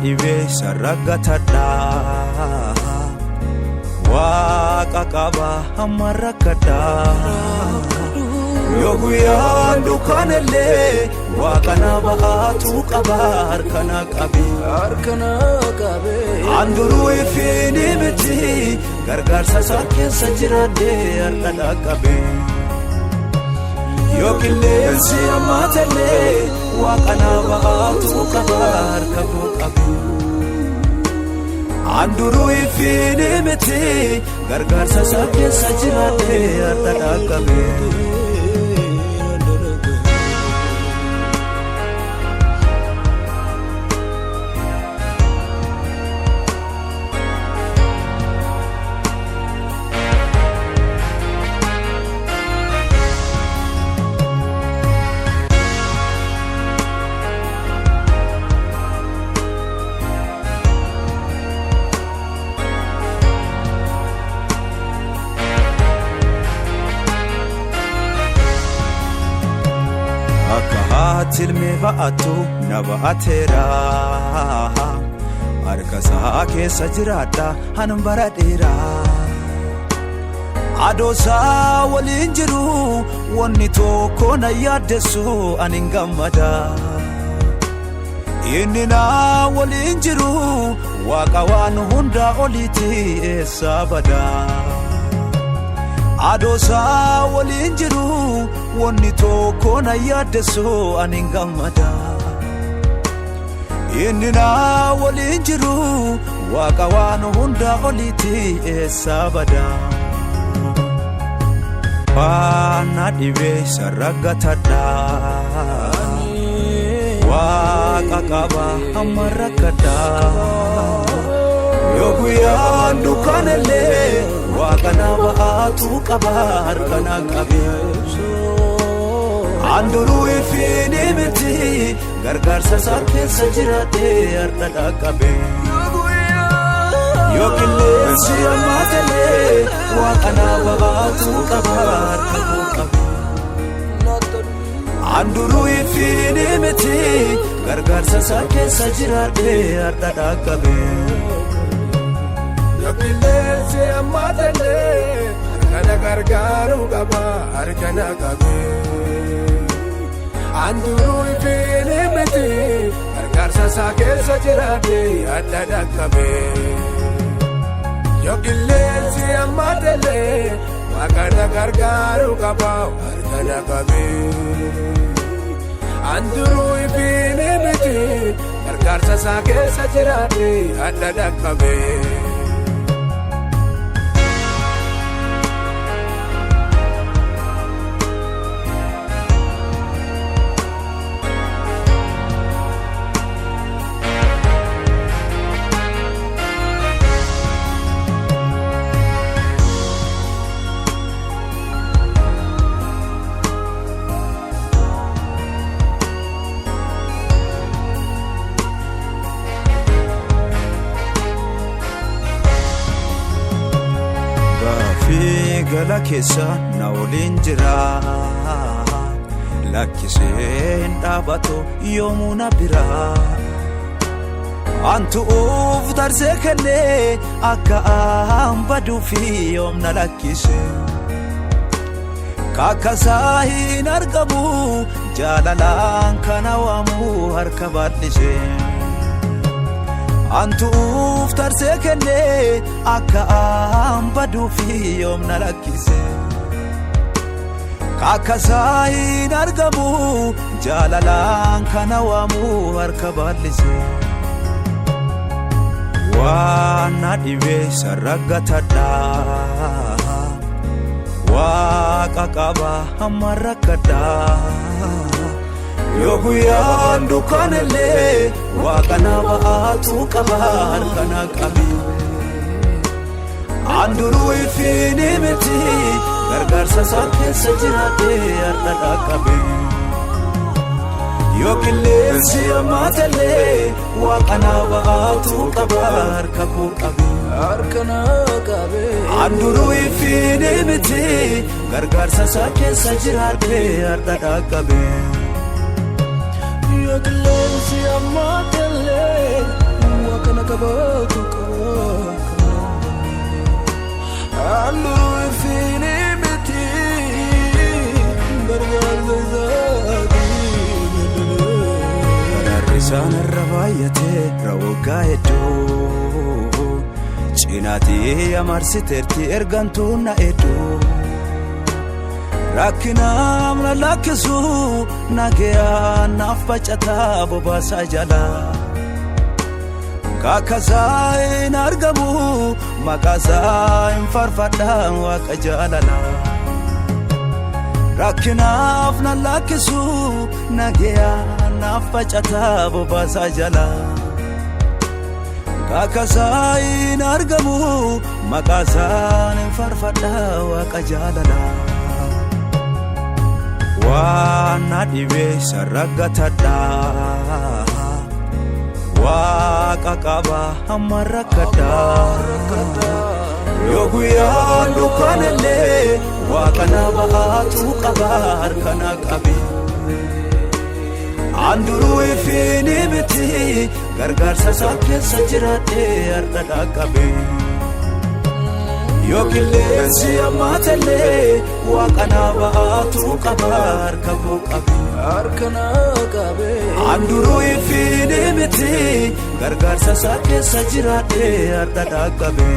dhibee sararratadha waaqa qaba hamma rakkadha yoo guyyaan dukkanellee waaqa na baatu qaba harkana qabe anduruu ifiini miti gargaarsa isaa keessa jiraadhee harkana qabe yoo qilleensi ammaatellee waaqa na baatu qaba harkana qabe anduruu ifiini miti gargaarsa isaa keessa jiraadhee harkana qabe Tilme ba'atu na ba'ateera harka isaa keessa jiraadha hanan bara dheeraa adoosaa waliin jiru wanni tokko na yaaddessu ani gammada inni na waliin jiru waaqa waan hunda oliiti eessa bada adoosaa waliin jiru wanni tokko na yaaddessu ani gammada inni na waliin jiru waaqa waan hunda oliiti eessa bada baana dhibee sararratadha waaqa qaba hamma rakkadha yoo guyyaan dukkanellee waaqa na baatu qaba harkana qabe anduruu ifiini miti gargaarsa isaa keessa jiraadhee harkana qabe yoo qilleensi ammaatellee waaqa na baatu qaba harkana qabe anduruu ifiini miti gargaarsa isaa keessa jiraadhee harkana qabe yoo qilleensi ammaatellee harkana gargaaru qaba harkana qabe anduruu ifiini miti gargaarsa isaa keessa jiraadhee harkana qabe yoo qilleensi ammaatellee waaqana gargaaru qaba harkana qabe anduruu ifiini miti gargaarsa isaa keessa jiraadhee harkana qabe gala keessa na waliin jira lakkiseen dhaabatu yoomuu na bira antu of tarsee kennee akka aan baduufi yoom na lakkise kakkasaa hin argamu jaalalaan kana waamu harka baadhise antu of tarsee kennee akka aan baduufi yoom na lakkise kakkasaa hin argamu jaalalaan kana waamu harka baadhise waan na dhibee sararratadha waaqa qaba hamma rakkadha yoo guyyaan dukkanellee waaqa na baatu qaba harkana qabe anduruu ifiini miti gargaarsa isaa keessa jiraadhee harkana qabe yoo qilleensi ammaatellee waaqa na baatu qaba harkana qabe anduruu ifiini miti gargaarsa isaa keessa jiraadhee harkana qabe yoo qilleensi ammaatellee kana kabatu anduru ifini miti gargar zazadi Risana ravayate rawoga edo Chinati amarsiterti ergantuna edo Rakina amna lakisu nagea nafbachata bobasa jala Kakazain argamu makazain farfada wakajalala Rakina amna lakisu nagea nafbachata bobasa jala Kakazain argamu makazain farfada wakajalala Wana dibe saragatada Wakakaba amarakada Yoguya lukanele Wakanaba tukabar kanakabi Anduru ifini biti Gargar sasake sajirate ardadakabi Yogilensi amatele Wakanaba tukabar kabukabi Arkanakabi Anduru ifini biti Gargar sasake sajirate ardadakabi